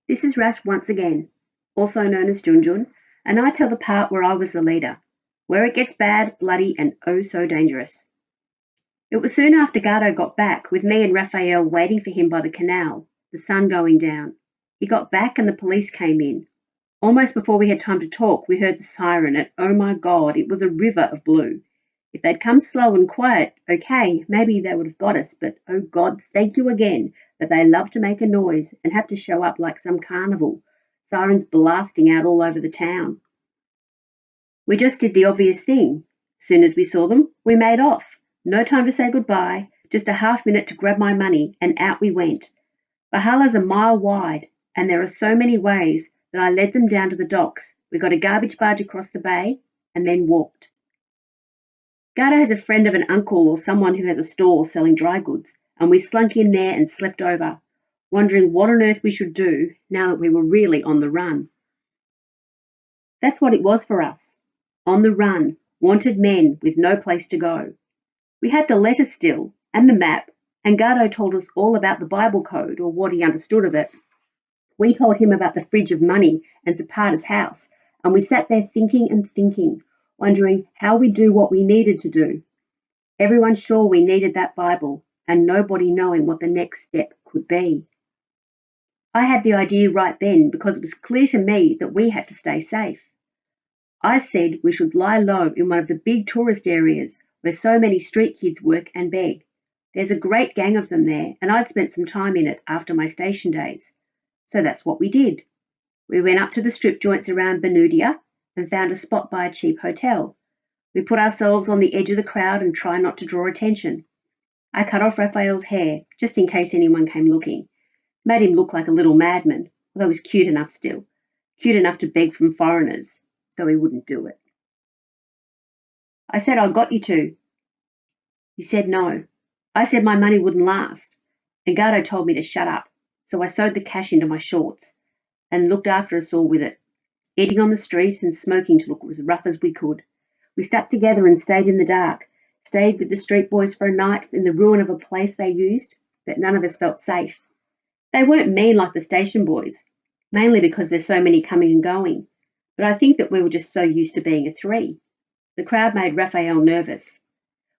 This is Rat once again, also known as Junjun, and I tell the part where I was the leader, where it gets bad, bloody, and oh so dangerous. It was soon after Gardo got back, with me and Raphael waiting for him by the canal, the sun going down. He got back and the police came in. Almost before we had time to talk, we heard the siren, and oh my God, it was a river of blue. If they'd come slow and quiet, okay, maybe they would have got us, but oh God, thank you again that they love to make a noise and have to show up like some carnival, sirens blasting out all over the town. We just did the obvious thing. Soon as we saw them, we made off. No time to say goodbye, just a half-minute to grab my money, and out we went. Valhalla's a mile wide, and there are so many ways that I led them down to the docks. We got a garbage barge across the bay, and then walked. Gardo has a friend of an uncle or someone who has a stall selling dry goods, and we slunk in there and slept over, wondering what on earth we should do now that we were really on the run. That's what it was for us. On the run, wanted men with no place to go. We had the letter still, and the map, and Gardo told us all about the Bible code, or what he understood of it. We told him about the fridge of money and Zapata's house, and we sat there thinking and thinking, wondering how we'd do what we needed to do. Everyone sure we needed that Bible, and nobody knowing what the next step could be. I had the idea right then because it was clear to me that we had to stay safe. I said we should lie low in one of the big tourist areas where so many street kids work and beg. There's a great gang of them there, and I'd spent some time in it after my station days. So that's what we did. We went up to the strip joints around Benudia and found a spot by a cheap hotel. We put ourselves on the edge of the crowd and tried not to draw attention. I cut off Raphael's hair, just in case anyone came looking. Made him look like a little madman, although he was cute enough still. Cute enough to beg from foreigners, though he wouldn't do it. I said I got you to. He said no. I said my money wouldn't last, and Gardo told me to shut up, so I sewed the cash into my shorts and looked after us all with it, eating on the street and smoking to look as rough as we could. We stuck together and stayed in the dark, stayed with the street boys for a night in the ruin of a place they used, but none of us felt safe. They weren't mean like the station boys, mainly because there's so many coming and going, but I think that we were just so used to being a three. The crowd made Raphael nervous.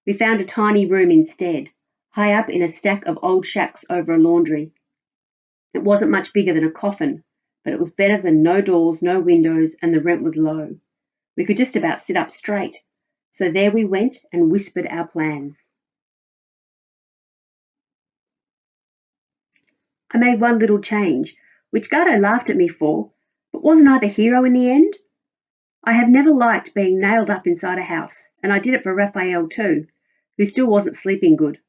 We found a tiny room instead, high up in a stack of old shacks over a laundry. It wasn't much bigger than a coffin, but it was better than no doors, no windows, and the rent was low. We could just about sit up straight, so there we went and whispered our plans. I made one little change, which Gardo laughed at me for, but wasn't I the hero in the end? I have never liked being nailed up inside a house, and I did it for Raphael too, who still wasn't sleeping good.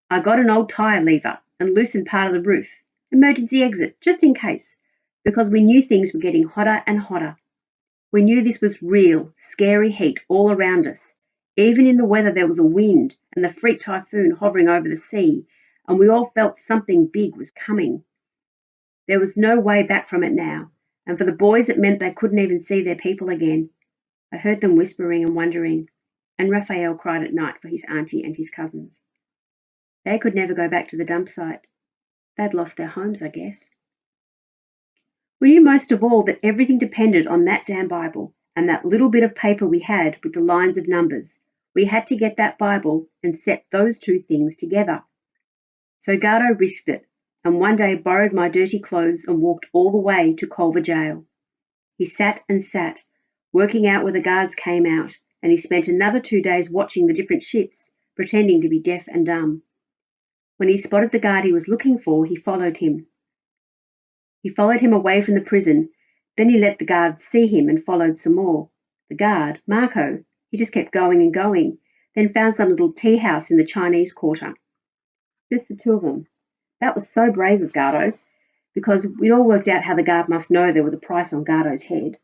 I got an old tyre lever and loosened part of the roof, emergency exit, just in case, because we knew things were getting hotter and hotter. We knew this was real, scary heat all around us. Even in the weather there was a wind and the freak typhoon hovering over the sea, and we all felt something big was coming. There was no way back from it now, and for the boys it meant they couldn't even see their people again. I heard them whispering and wondering, and Raphael cried at night for his auntie and his cousins. They could never go back to the dump site. They'd lost their homes, I guess. We knew most of all that everything depended on that damn Bible and that little bit of paper we had with the lines of numbers. We had to get that Bible and set those two things together. So Gardo risked it, and one day borrowed my dirty clothes and walked all the way to Culver Jail. He sat and sat, working out where the guards came out, and he spent another 2 days watching the different ships, pretending to be deaf and dumb. When he spotted the guard he was looking for, he followed him. He followed him away from the prison, then he let the guard see him and followed some more. The guard, Marco, he just kept going and going, then found some little tea house in the Chinese quarter. Just the two of them. That was so brave of Gardo, because we'd all worked out how the guard must know there was a price on Gardo's head.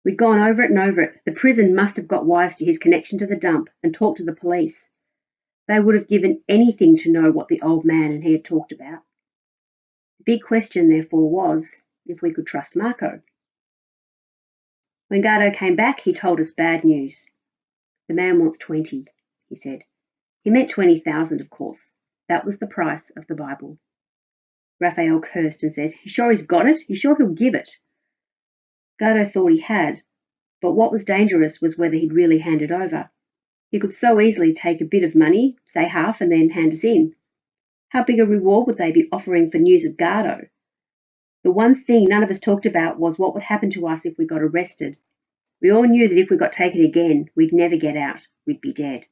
We'd gone over it and over it. The prison must have got wise to his connection to the dump and talked to the police. They would have given anything to know what the old man and he had talked about. The big question, therefore, was if we could trust Marco. When Gardo came back, he told us bad news. The man wants 20, he said. He meant 20,000, of course. That was the price of the Bible. Raphael cursed and said. "You sure he's got it? You sure he'll give it?" Gardo thought he had, but what was dangerous was whether he'd really hand it over. He could so easily take a bit of money, say half, and then hand us in. How big a reward would they be offering for news of Gardo? The one thing none of us talked about was what would happen to us if we got arrested. We all knew that if we got taken again, we'd never get out. We'd be dead.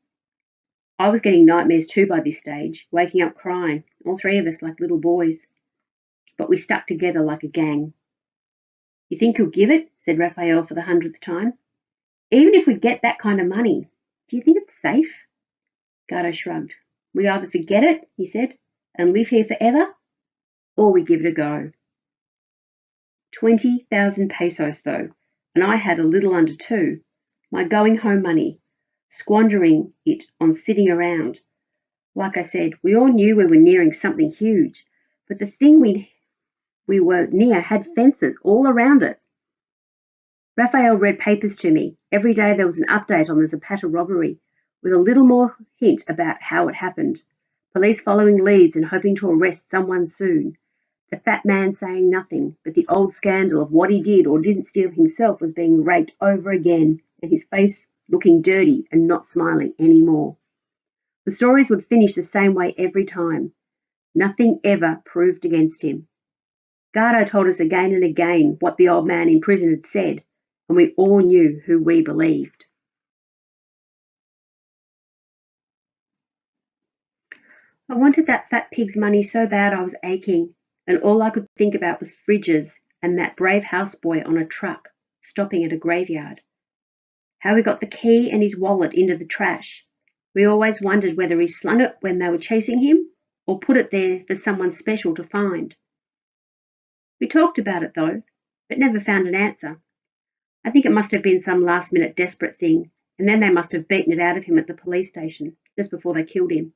I was getting nightmares too by this stage, waking up crying, all three of us like little boys. But we stuck together like a gang. "You think he'll give it?" said Raphael for the 100th time. "Even if we get that kind of money, do you think it's safe?" Gardo shrugged. "We either forget it," he said, "and live here forever, or we give it a go." 20,000 pesos, though, and I had a little under two. My going home money, squandering it on sitting around. Like I said, we all knew we were nearing something huge, but the thing we were near had fences all around it. Raphael read papers to me. Every day there was an update on the Zapata robbery, with a little more hint about how it happened. Police following leads and hoping to arrest someone soon. The fat man saying nothing, but the old scandal of what he did or didn't steal himself was being raked over again, and his face looking dirty and not smiling anymore. The stories would finish the same way every time. Nothing ever proved against him. Gardo told us again and again what the old man in prison had said, and we all knew who we believed. I wanted that fat pig's money so bad I was aching, and all I could think about was fridges and that brave houseboy on a truck stopping at a graveyard. How he got the key and his wallet into the trash. We always wondered whether he slung it when they were chasing him or put it there for someone special to find. We talked about it, though, but never found an answer. I think it must have been some last-minute desperate thing, and then they must have beaten it out of him at the police station just before they killed him.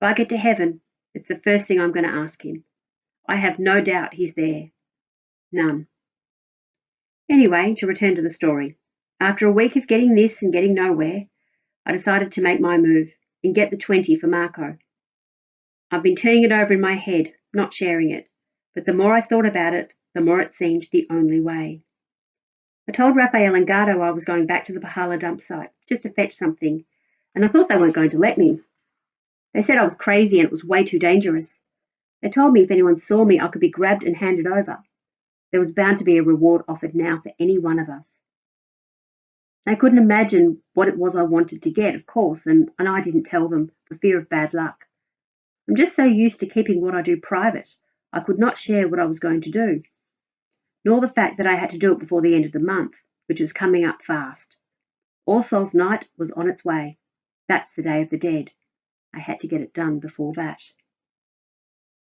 If I get to heaven, it's the first thing I'm going to ask him. I have no doubt he's there. None. Anyway, to return to the story. After a week of getting this and getting nowhere, I decided to make my move and get the 20 for Marco. I've been turning it over in my head, not sharing it, but the more I thought about it, the more it seemed the only way. I told Raphael and Gardo I was going back to the Pahala dump site just to fetch something, and I thought they weren't going to let me. They said I was crazy and it was way too dangerous. They told me if anyone saw me, I could be grabbed and handed over. There was bound to be a reward offered now for any one of us. They couldn't imagine what it was I wanted to get, of course, and I didn't tell them for fear of bad luck. I'm just so used to keeping what I do private, I could not share what I was going to do, nor the fact that I had to do it before the end of the month, which was coming up fast. All Souls' Night was on its way. That's the Day of the Dead. I had to get it done before that.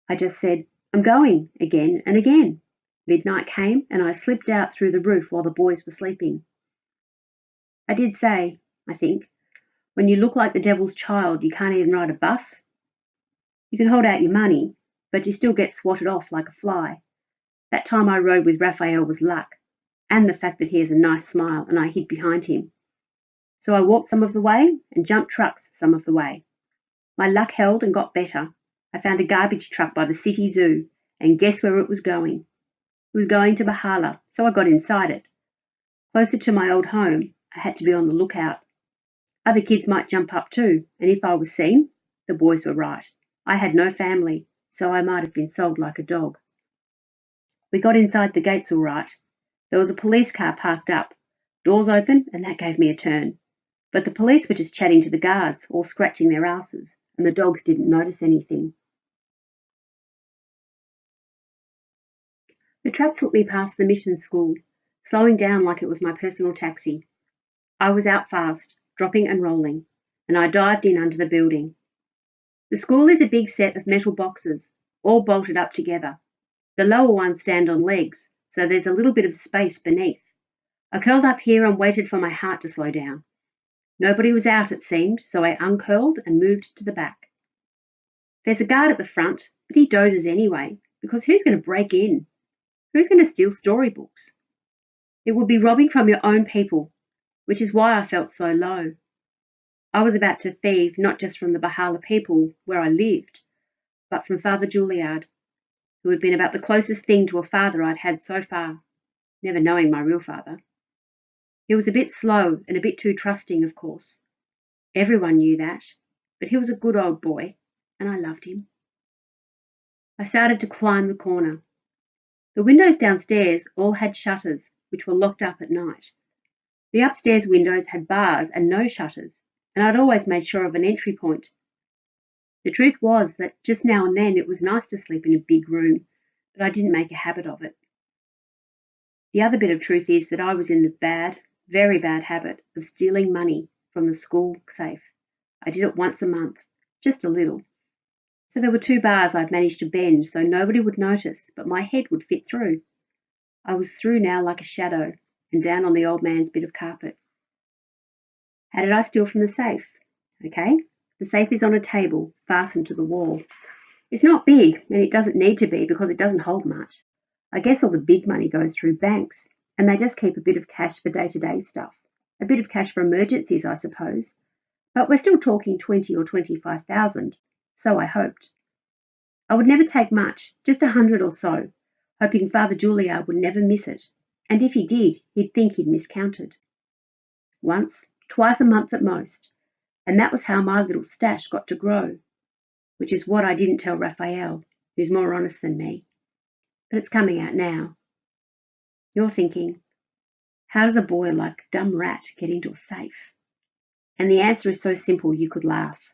I just said, "I'm going," again and again. Midnight came and I slipped out through the roof while the boys were sleeping. I did say, I think, when you look like the devil's child, you can't even ride a bus. You can hold out your money, but you still get swatted off like a fly. That time I rode with Raphael was luck, and the fact that he has a nice smile and I hid behind him. So I walked some of the way and jumped trucks some of the way. My luck held and got better. I found a garbage truck by the city zoo, and guess where it was going? It was going to Bahala, so I got inside it. Closer to my old home, I had to be on the lookout. Other kids might jump up too, and if I was seen, the boys were right. I had no family, so I might have been sold like a dog. We got inside the gates all right. There was a police car parked up, doors open, and that gave me a turn. But the police were just chatting to the guards, all scratching their asses, and the dogs didn't notice anything. The truck took me past the mission school, slowing down like it was my personal taxi. I was out fast, dropping and rolling, and I dived in under the building. The school is a big set of metal boxes, all bolted up together. The lower ones stand on legs, so there's a little bit of space beneath. I curled up here and waited for my heart to slow down. Nobody was out, it seemed, so I uncurled and moved to the back. There's a guard at the front, but he dozes anyway, because who's going to break in? Who's going to steal storybooks? It would be robbing from your own people, which is why I felt so low. I was about to thieve not just from the Bahala people where I lived, but from Father Juilliard. who had been about the closest thing to a father I'd had so far, never knowing my real father. He was a bit slow and a bit too trusting, of course. Everyone knew that, but he was a good old boy, and I loved him. I started to climb the corner. The windows downstairs all had shutters, which were locked up at night. The upstairs windows had bars and no shutters, and I'd always made sure of an entry point. The truth was that just now and then it was nice to sleep in a big room, but I didn't make a habit of it. The other bit of truth is that I was in the bad, very bad habit of stealing money from the school safe. I did it once a month, just a little. So there were 2 bars I'd managed to bend so nobody would notice, but my head would fit through. I was through now like a shadow, and down on the old man's bit of carpet. How did I steal from the safe? Okay, the safe is on a table, fastened to the wall. It's not big, and it doesn't need to be because it doesn't hold much. I guess all the big money goes through banks, and they just keep a bit of cash for day-to-day stuff. A bit of cash for emergencies, I suppose. But we're still talking 20 or 25,000, so I hoped. I would never take much, just 100 or so, hoping Father Juliard would never miss it, and if he did, he'd think he'd miscounted. Once, twice a month at most, and that was how my little stash got to grow, which is what I didn't tell Raphael, who's more honest than me. But it's coming out now. You're thinking, how does a boy like Dumb Rat get into a safe? And the answer is so simple you could laugh.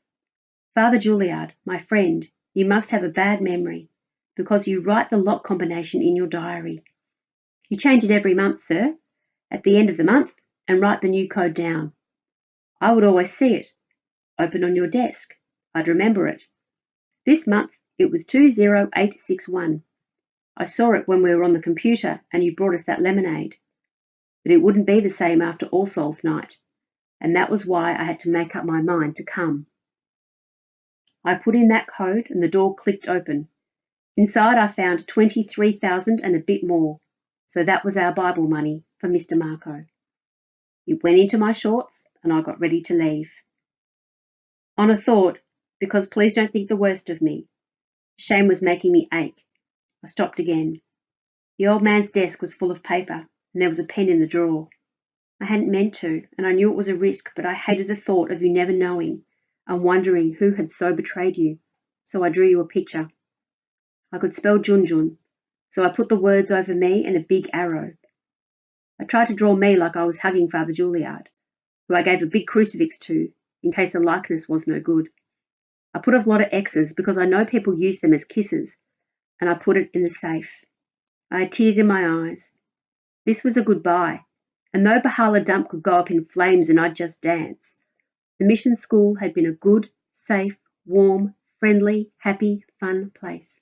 Father Juliard, my friend, you must have a bad memory, because you write the lock combination in your diary. You change it every month, sir, at the end of the month, and write the new code down. I would always see it, open on your desk. I'd remember it. This month it was 20861. I saw it when we were on the computer and you brought us that lemonade. But it wouldn't be the same after All Souls Night, and that was why I had to make up my mind to come. I put in that code and the door clicked open. Inside I found 23,000 and a bit more, so that was our Bible money for Mr. Marco. It went into my shorts and I got ready to leave. On a thought, because please don't think the worst of me. Shame was making me ache. I stopped again. The old man's desk was full of paper, and there was a pen in the drawer. I hadn't meant to, and I knew it was a risk, but I hated the thought of you never knowing and wondering who had so betrayed you, so I drew you a picture. I could spell Junjun, so I put the words over me and a big arrow. I tried to draw me like I was hugging Father Juliard, who I gave a big crucifix to, in case the likeness was no good. I put a lot of X's because I know people use them as kisses, and I put it in the safe. I had tears in my eyes. This was a goodbye, and though Bahala Dump could go up in flames and I'd just dance, the mission school had been a good, safe, warm, friendly, happy, fun place.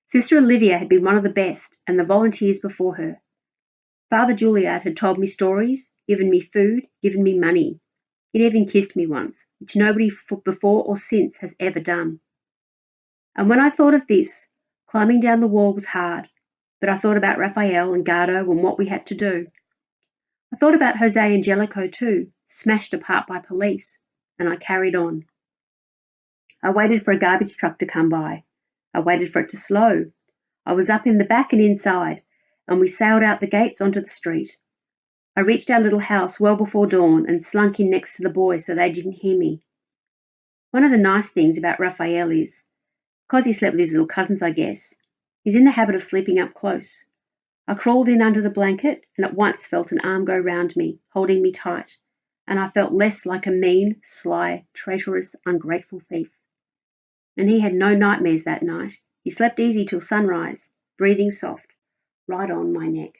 Sister Olivia had been one of the best, and the volunteers before her. Father Juliard had told me stories, given me food, given me money. He'd even kissed me once, which nobody before or since has ever done. And when I thought of this, climbing down the wall was hard, but I thought about Raphael and Gardo and what we had to do. I thought about Jose and Jellicoe too, smashed apart by police, and I carried on. I waited for a garbage truck to come by. I waited for it to slow. I was up in the back and inside, and we sailed out the gates onto the street. I reached our little house well before dawn and slunk in next to the boys so they didn't hear me. One of the nice things about Raphael is, because he slept with his little cousins, I guess, he's in the habit of sleeping up close. I crawled in under the blanket and at once felt an arm go round me, holding me tight, and I felt less like a mean, sly, traitorous, ungrateful thief. And he had no nightmares that night. He slept easy till sunrise, breathing soft, right on my neck.